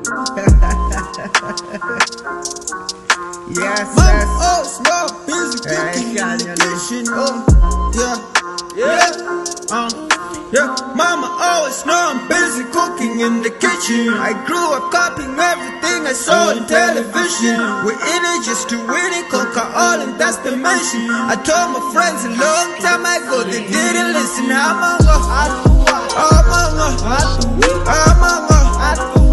Yes, Mama yes. always know I'm busy cooking in the kitchen. Yeah. Mama always know I'm busy cooking in the kitchen. I grew up copying everything I saw on television. We're in it just to win it, conquer all, and that's the mission. I told my friends a long time ago, they didn't listen. Amanga, amanga, amanga.